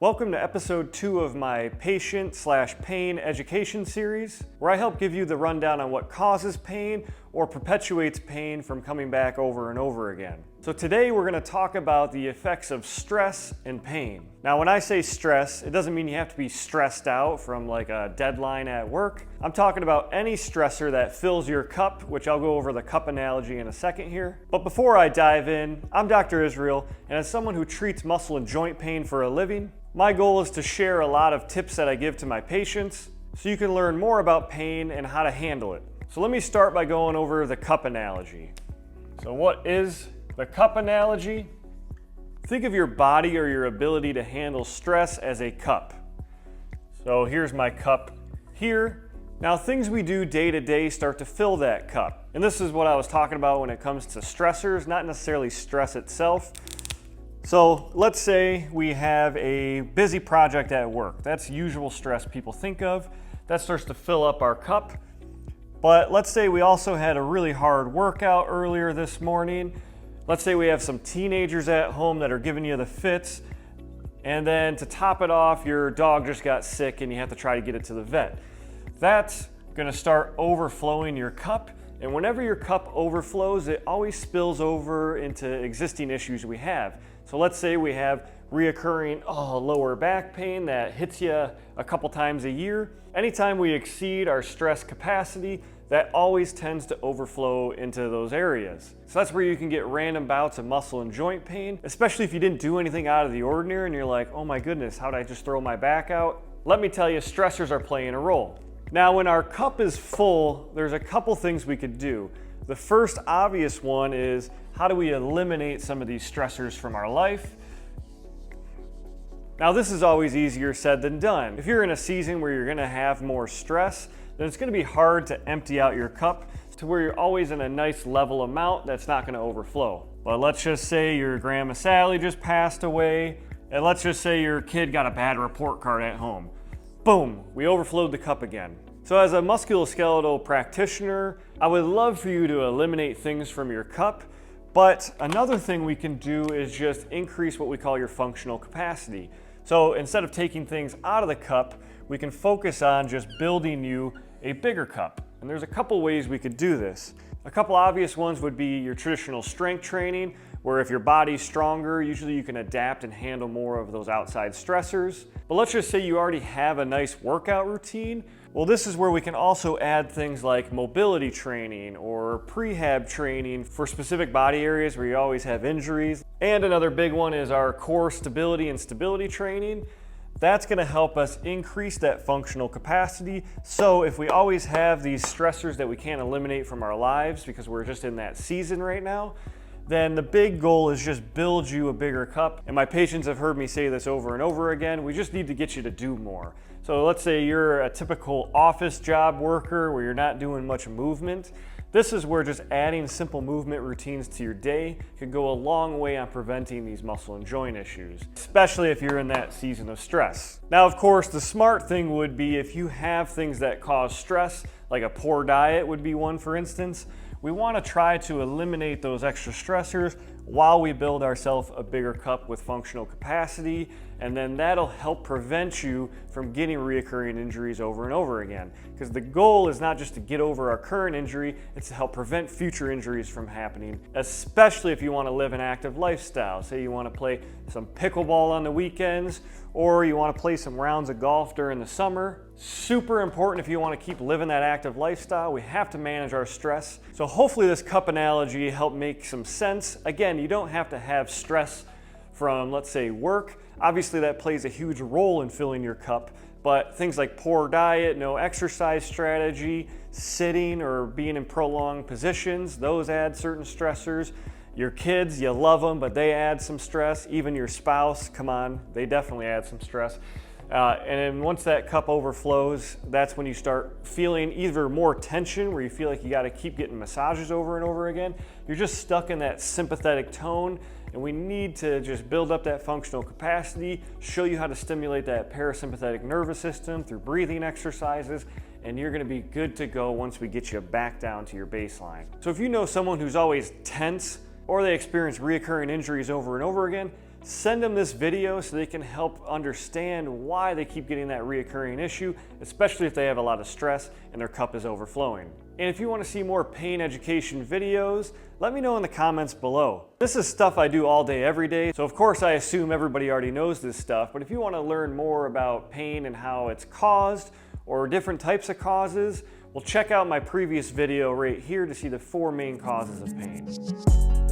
Welcome to episode 2 of my patient/pain education series, where I help give you the rundown on what causes pain or perpetuates pain from coming back over and over again. So today we're going to talk about the effects of stress and pain. Now when I say stress, it doesn't mean you have to be stressed out from like a deadline at work. I'm talking about any stressor that fills your cup, which I'll go over the cup analogy in a second here. But before I dive in, I'm Dr. Israel, and as someone who treats muscle and joint pain for a living, my goal is to share a lot of tips that I give to my patients so you can learn more about pain and how to handle it. So let me start by going over the cup analogy. So what is the cup analogy? Think of your body or your ability to handle stress as a cup. So here's my cup here. Now things we do day to day start to fill that cup. And this is what I was talking about when it comes to stressors, not necessarily stress itself. So let's say we have a busy project at work. That's usual stress people think of. That starts to fill up our cup. But let's say we also had a really hard workout earlier this morning. Let's say we have some teenagers at home that are giving you the fits. And then to top it off, your dog just got sick and you have to try to get it to the vet. That's gonna start overflowing your cup. And whenever your cup overflows, it always spills over into existing issues we have. So let's say we have reoccurring lower back pain that hits you a couple times a year. Anytime we exceed our stress capacity, that always tends to overflow into those areas. So that's where you can get random bouts of muscle and joint pain, especially if you didn't do anything out of the ordinary and you're like, oh my goodness, how did I just throw my back out? Let me tell you, stressors are playing a role. Now, when our cup is full, there's a couple things we could do. The first obvious one is, how do we eliminate some of these stressors from our life? Now, this is always easier said than done. If you're in a season where you're gonna have more stress, then it's gonna be hard to empty out your cup to where you're always in a nice level amount that's not gonna overflow. But let's just say your Grandma Sally just passed away, and let's just say your kid got a bad report card at home. Boom, we overflowed the cup again. So as a musculoskeletal practitioner, I would love for you to eliminate things from your cup, but another thing we can do is just increase what we call your functional capacity. So instead of taking things out of the cup, we can focus on just building you a bigger cup. And there's a couple ways we could do this. A couple obvious ones would be your traditional strength training, where if your body's stronger, usually you can adapt and handle more of those outside stressors. But let's just say you already have a nice workout routine. Well, this is where we can also add things like mobility training or prehab training for specific body areas where you always have injuries. And another big one is our core stability and stability training. That's going to help us increase that functional capacity. So if we always have these stressors that we can't eliminate from our lives because we're just in that season right now, then the big goal is just build you a bigger cup. And my patients have heard me say this over and over again. We just need to get you to do more. So let's say you're a typical office job worker where you're not doing much movement. This is where just adding simple movement routines to your day could go a long way on preventing these muscle and joint issues, especially if you're in that season of stress. Now, of course, the smart thing would be if you have things that cause stress, like a poor diet would be one, for instance, we want to try to eliminate those extra stressors while we build ourselves a bigger cup with functional capacity, and then that'll help prevent you from getting reoccurring injuries over and over again. Because the goal is not just to get over our current injury, it's to help prevent future injuries from happening, especially if you want to live an active lifestyle. Say you want to play some pickleball on the weekends, or you want to play some rounds of golf during the summer. Super important if you want to keep living that active lifestyle. We have to manage our stress. So hopefully this cup analogy helped make some sense. Again, you don't have to have stress from, let's say, work. Obviously that plays a huge role in filling your cup, but things like poor diet, no exercise strategy, sitting or being in prolonged positions, those add certain stressors. Your kids, you love them, but they add some stress. Even your spouse, come on, they definitely add some stress. And then once that cup overflows, that's when you start feeling either more tension, where you feel like you got to keep getting massages over and over again. You're just stuck in that sympathetic tone, and we need to just build up that functional capacity, show you how to stimulate that parasympathetic nervous system through breathing exercises, and you're going to be good to go once we get you back down to your baseline. So if you know someone who's always tense, or they experience reoccurring injuries over and over again, send them this video so they can help understand why they keep getting that reoccurring issue, especially if they have a lot of stress and their cup is overflowing. And if you want to see more pain education videos, let me know in the comments below. This is stuff I do all day, every day, so of course I assume everybody already knows this stuff, but if you want to learn more about pain and how it's caused, or different types of causes, well, check out my previous video right here to see the 4 main causes of pain.